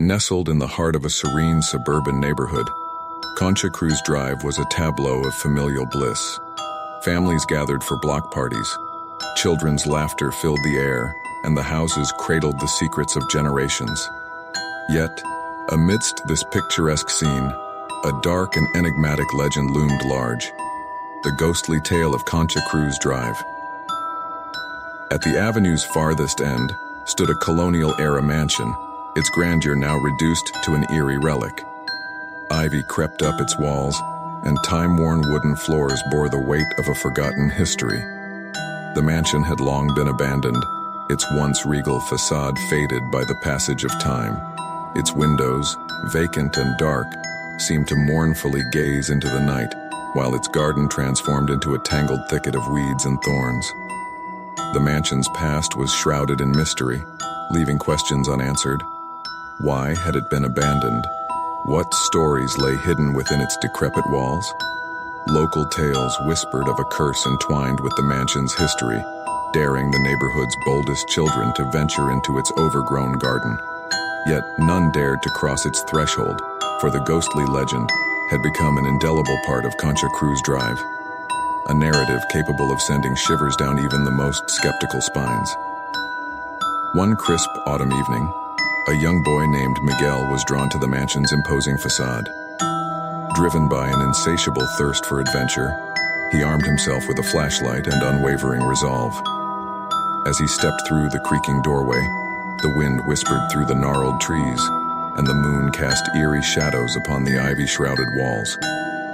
Nestled in the heart of a serene suburban neighborhood, Concha Cruz Drive was a tableau of familial bliss. Families gathered for block parties, children's laughter filled the air, and the houses cradled the secrets of generations. Yet, amidst this picturesque scene, a dark and enigmatic legend loomed large: the ghostly tale of Concha Cruz Drive. At the avenue's farthest end stood a colonial-era mansion, its grandeur now reduced to an eerie relic. Ivy crept up its walls, and time-worn wooden floors bore the weight of a forgotten history. The mansion had long been abandoned, its once regal facade faded by the passage of time. Its windows, vacant and dark, seemed to mournfully gaze into the night, while its garden transformed into a tangled thicket of weeds and thorns. The mansion's past was shrouded in mystery, leaving questions unanswered. Why had it been abandoned? What stories lay hidden within its decrepit walls? Local tales whispered of a curse entwined with the mansion's history, daring the neighborhood's boldest children to venture into its overgrown garden. Yet none dared to cross its threshold, for the ghostly legend had become an indelible part of Concha Cruz Drive, a narrative capable of sending shivers down even the most skeptical spines. One crisp autumn evening, a young boy named Miguel was drawn to the mansion's imposing facade. Driven by an insatiable thirst for adventure, he armed himself with a flashlight and unwavering resolve. As he stepped through the creaking doorway, the wind whispered through the gnarled trees, and the moon cast eerie shadows upon the ivy-shrouded walls.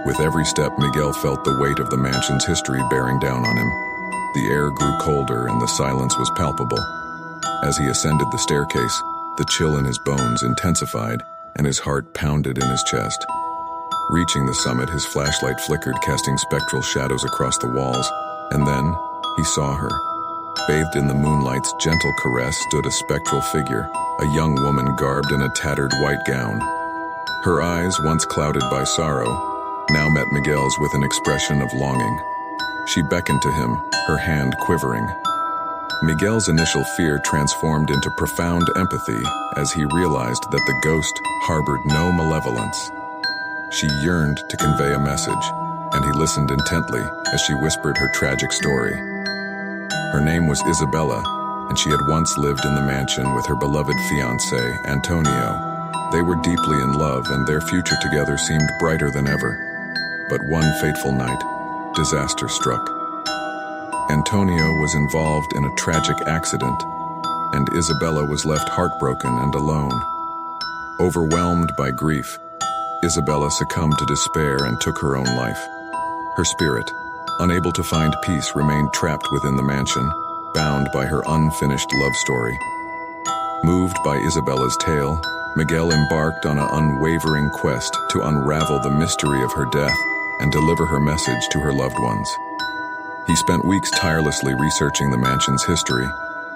With every step, Miguel felt the weight of the mansion's history bearing down on him. The air grew colder and the silence was palpable. As he ascended the staircase, the chill in his bones intensified and his heart pounded in his chest. Reaching the summit, his flashlight flickered, casting spectral shadows across the walls, and then he saw her. Bathed in the moonlight's gentle caress stood a spectral figure, a young woman garbed in a tattered white gown. Her eyes, once clouded by sorrow, now met Miguel's with an expression of longing. She beckoned to him, her hand quivering. Miguel's initial fear transformed into profound empathy as he realized that the ghost harbored no malevolence. She yearned to convey a message, and he listened intently as she whispered her tragic story. Her name was Isabella, and she had once lived in the mansion with her beloved fiancé, Antonio. They were deeply in love, and their future together seemed brighter than ever. But one fateful night, disaster struck. Antonio was involved in a tragic accident, and Isabella was left heartbroken and alone. Overwhelmed by grief, Isabella succumbed to despair and took her own life. Her spirit, unable to find peace, remained trapped within the mansion, bound by her unfinished love story. Moved by Isabella's tale, Miguel embarked on an unwavering quest to unravel the mystery of her death and deliver her message to her loved ones. He spent weeks tirelessly researching the mansion's history,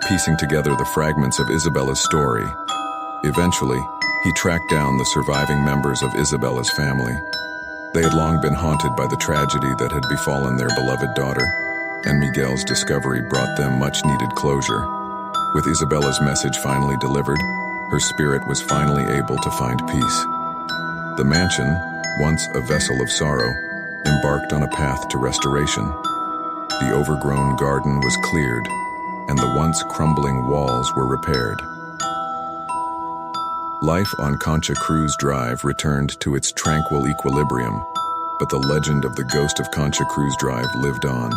piecing together the fragments of Isabella's story. Eventually, he tracked down the surviving members of Isabella's family. They had long been haunted by the tragedy that had befallen their beloved daughter, and Miguel's discovery brought them much-needed closure. With Isabella's message finally delivered, her spirit was finally able to find peace. The mansion, once a vessel of sorrow, embarked on a path to restoration. The overgrown garden was cleared, and the once crumbling walls were repaired. Life on Concha Cruz Drive returned to its tranquil equilibrium, but the legend of the ghost of Concha Cruz Drive lived on.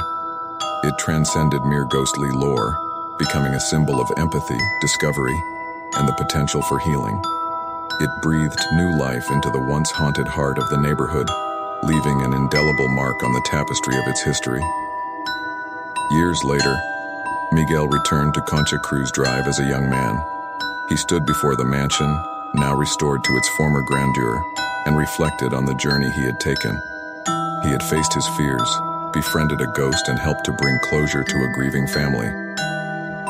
It transcended mere ghostly lore, becoming a symbol of empathy, discovery, and the potential for healing. It breathed new life into the once haunted heart of the neighborhood, leaving an indelible mark on the tapestry of its history. Years later, Miguel returned to Concha Cruz Drive as a young man. He stood before the mansion, now restored to its former grandeur, and reflected on the journey he had taken. He had faced his fears, befriended a ghost, and helped to bring closure to a grieving family.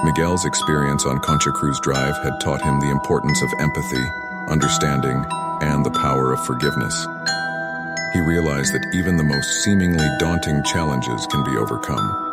Miguel's experience on Concha Cruz Drive had taught him the importance of empathy, understanding, and the power of forgiveness. He realized that even the most seemingly daunting challenges can be overcome.